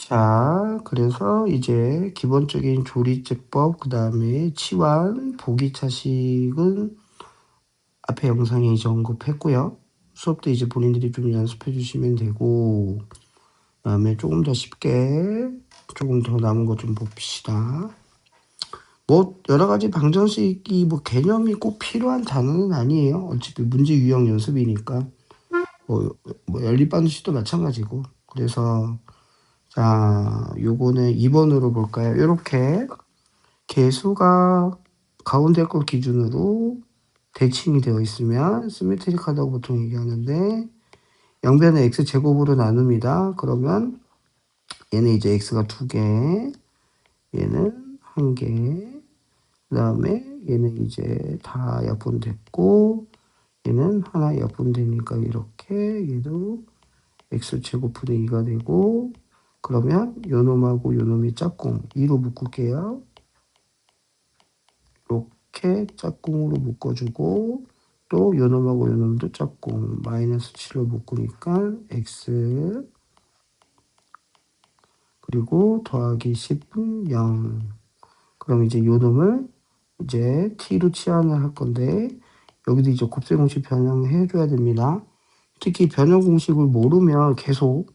자, 그래서 이제 기본적인 조리제법, 그 다음에 치환, 보기차식은 앞에 영상에 이제 언급했고요. 수업 때 이제 본인들이 좀 연습해 주시면 되고, 그 다음에 조금 더 쉽게, 조금 더 남은 거 좀 봅시다. 뭐, 여러 가지 방정식이 뭐 개념이 꼭 필요한 단어는 아니에요. 어차피 문제 유형 연습이니까. 뭐 연립방정식도 마찬가지고. 그래서, 자, 요거는 2번으로 볼까요? 요렇게 개수가 가운데 거 기준으로 대칭이 되어 있으면 시메트릭하다고 보통 얘기하는데, 양변을 x제곱으로 나눕니다. 그러면 얘는 이제 x가 2개, 얘는 1개, 그 다음에 얘는 이제 다 약분됐고, 얘는 하나 약분되니까 이렇게 얘도 x제곱분의 2가 되고, 그러면 요 놈하고 요 놈이 짝꿍 2로 묶을게요. 이렇게 짝꿍으로 묶어주고, 또 요 놈하고 요 놈도 짝꿍 마이너스 7로 묶으니까 x, 그리고 더하기 10은 0. 그럼 이제 요 놈을 이제 t로 치환을 할 건데, 여기도 이제 곱셈 공식 변형해 줘야 됩니다. 특히 변형 공식을 모르면 계속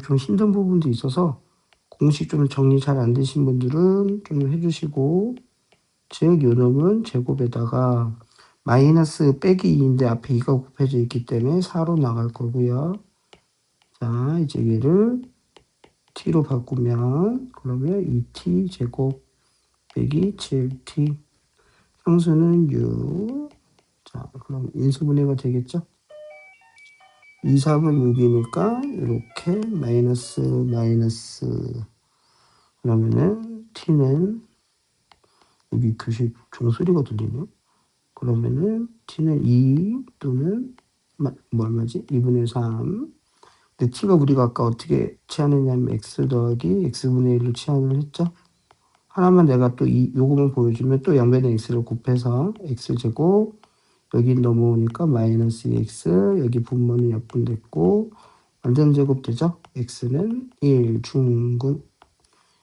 좀 힘든 부분도 있어서, 공식 좀 정리 잘 안 되신 분들은 좀 해주시고, 즉 요 놈은 제곱에다가 마이너스 빼기 2인데 앞에 2가 곱해져 있기 때문에 4로 나갈 거고요. 자, 이제 얘를 t로 바꾸면, 그러면 2t 제곱 빼기 7t, 상수는 6. 자, 그럼 인수분해가 되겠죠? 2, 3은 6이니까 이렇게 마이너스 그러면은 t는, 여기 교실 종소리가 들리네. 그러면은 t는 2 또는 뭐 얼마지? 2분의 3. 근데 t가 우리가 아까 어떻게 치환했냐면 x 더하기 x분의 1을 치환을 했죠. 하나만 내가 또 요거만 보여주면 또 양변에 x를 곱해서 x제곱, 여기 넘어오니까 마이너스 x, 여기 분모는 약분됐고 완전 제곱 되죠. x는 1 중근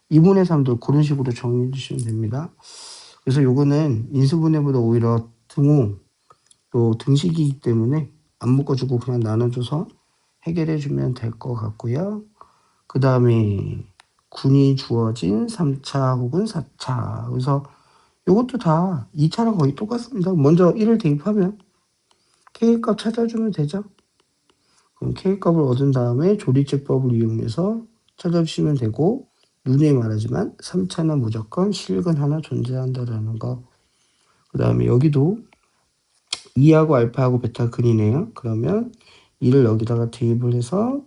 2분의 3도 그런 식으로 정리해 주시면 됩니다. 그래서 요거는 인수분해보다 오히려 등호 또 등식이기 때문에 안 묶어주고 그냥 나눠줘서 해결해 주면 될 것 같고요. 그 다음에 군이 주어진 3차 혹은 4차. 그래서 이것도 다 2차랑 거의 똑같습니다. 먼저 1을 대입하면 K값 찾아주면 되죠. 그럼 K값을 얻은 다음에 조리제법을 이용해서 찾아주시면 되고, 누누이 말하지만 3차는 무조건 실근 하나 존재한다라는 거. 그 다음에 여기도 2하고 알파하고 베타 근이네요. 그러면 2를 여기다가 대입을 해서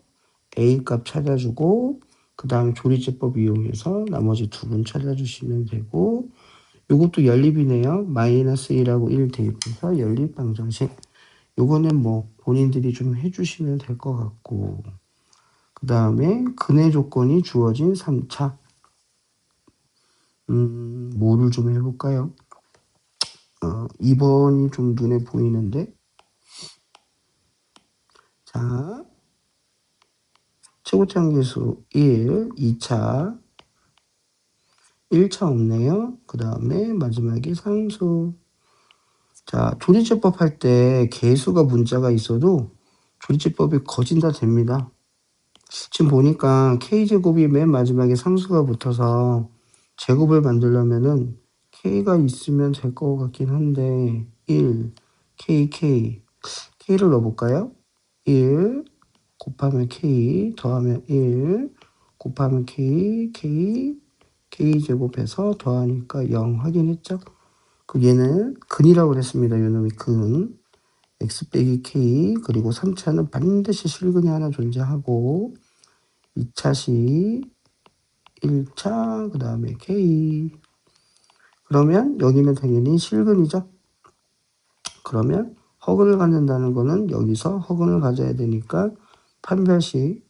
A값 찾아주고, 그 다음에 조리제법 이용해서 나머지 두 분 찾아주시면 되고, 요것도 연립이네요. 마이너스 1하고 1 대입해서 연립 방정식. 요거는 뭐 본인들이 좀 해주시면 될 것 같고, 그 다음에 근해 조건이 주어진 3차. 뭐를 좀 해볼까요? 2번이 좀 눈에 보이는데, 자, 최고차항계수 1, 2차, 1차 없네요. 그 다음에 마지막에 상수. 자, 조리제법 할 때 개수가 문자가 있어도 조리제법이 거진다 됩니다. 지금 보니까 k제곱이 맨 마지막에 상수가 붙어서 제곱을 만들려면은 k가 있으면 될 것 같긴 한데 1, k를 넣어볼까요? 1 곱하면 k 더하면 1 곱하면 k제곱해서 더하니까 0 확인했죠? 그 얘는 근이라고 그랬습니다. 요놈이 근. x 빼기 k, 그리고 3차는 반드시 실근이 하나 존재하고 2차시 1차 그 다음에 k. 그러면 여기는 당연히 실근이죠. 그러면 허근을 갖는다는 거는 여기서 허근을 가져야 되니까 판별식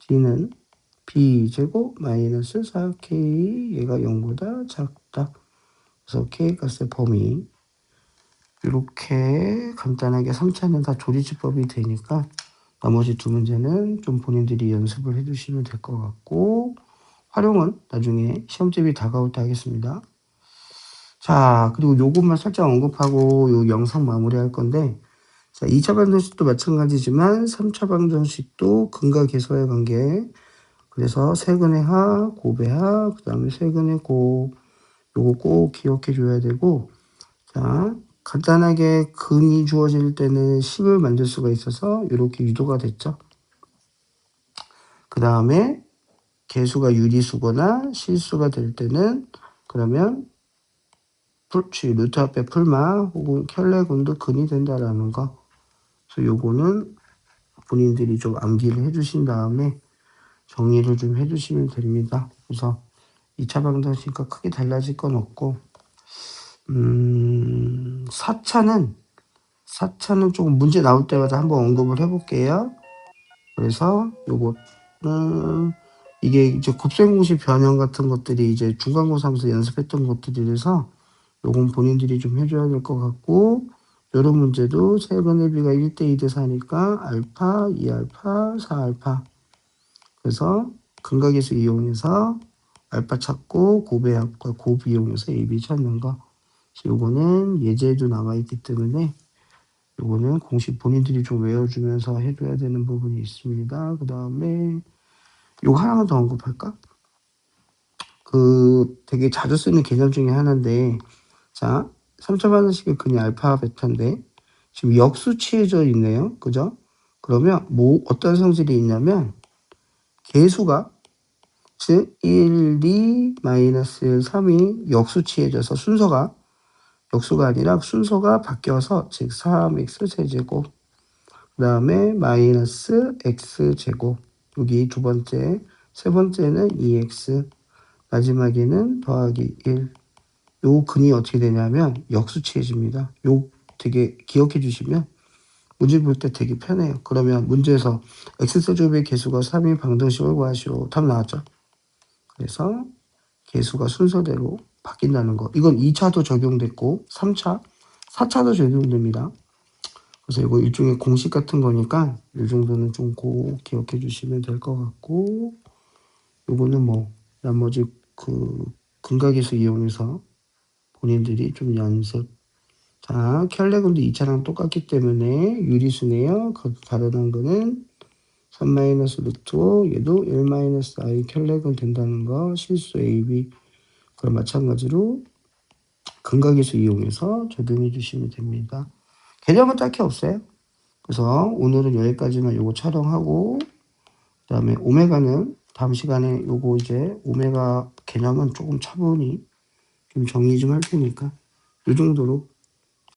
d는 b제곱 마이너스 4k, 얘가 0보다 작다. 그래서 k 값의 범위 이렇게 간단하게 3차는 다 조리지법이 되니까 나머지 두 문제는 좀 본인들이 연습을 해주시면 될 것 같고, 활용은 나중에 시험집이 다가올 때 하겠습니다. 자, 그리고 요것만 살짝 언급하고 요 영상 마무리할 건데, 자, 2차 방정식도 마찬가지지만 3차 방정식도 근과 계수와의 관계. 그래서 세근의 하, 곱의 하, 그 다음에 세근의 곱. 요거 꼭 기억해 줘야 되고, 자, 간단하게 근이 주어질 때는 10을 만들 수가 있어서 이렇게 유도가 됐죠. 그 다음에 개수가 유리수거나 실수가 될 때는 그러면 루트 앞에 풀마 혹은 켤레군도 근이 된다라는 거. 그래서 요거는 본인들이 좀 암기를 해주신 다음에 정리를 좀 해주시면 됩니다. 그래서 2차 방정식과 크게 달라질 건 없고, 4차는 조금 문제 나올 때마다 한번 언급을 해볼게요. 그래서 요거는 이게 이제 곱셈공식 변형 같은 것들이 이제 중간고사하면서 연습했던 것들이라서 요건 본인들이 좀 해줘야 될 것 같고, 요런 문제도 세분의 비가 1대 2대 4니까 알파, 2알파, 4알파. 그래서 근각계수 이용해서 알파 찾고 곱배합과 곱 이용해서 AB 찾는 거. 요거는 예제에도 나와 있기 때문에 요거는 공식 본인들이 좀 외워주면서 해줘야 되는 부분이 있습니다. 그 다음에 요거 하나만 더 언급할까? 되게 자주 쓰는 개념 중에 하나인데, 자, 3차 방정식의 근이 알파 베타인데 지금 역수 취해져 있네요. 그죠? 그러면 어떤 성질이 있냐면 개수가 즉 1, 2, 마이너스 1, 3이 역수 취해져서 역수가 아니라 순서가 바뀌어서 즉 3x 세제곱 그 다음에 마이너스 x제곱 여기 두 번째 세 번째는 2x 마지막에는 더하기 1 요 근이 어떻게 되냐면 역수취해집니다. 요 되게 기억해 주시면 문제 볼 때 되게 편해요. 그러면 문제에서 x세제곱의 개수가 3인 방정식을 구하시오. 답 나왔죠? 그래서 개수가 순서대로 바뀐다는 거. 이건 2차도 적용됐고 3차, 4차도 적용됩니다. 그래서 이거 일종의 공식 같은 거니까 이 정도는 좀 꼭 기억해 주시면 될 것 같고 요거는 뭐 나머지 근각계수 이용해서 본인들이 좀 연습. 자, 켤레군도 2차랑 똑같기 때문에 유리수네요. 가로난 거는 3-루트 5 얘도 1-i 켤레군 된다는 거 실수 AB. 그럼 마찬가지로 근각계수 이용해서 적용해 주시면 됩니다. 개념은 딱히 없어요. 그래서 오늘은 여기까지만 요거 촬영하고 그 다음에 오메가는 다음 시간에 요거 이제 오메가 개념은 조금 차분히 좀 정리 좀 할 테니까 요 정도로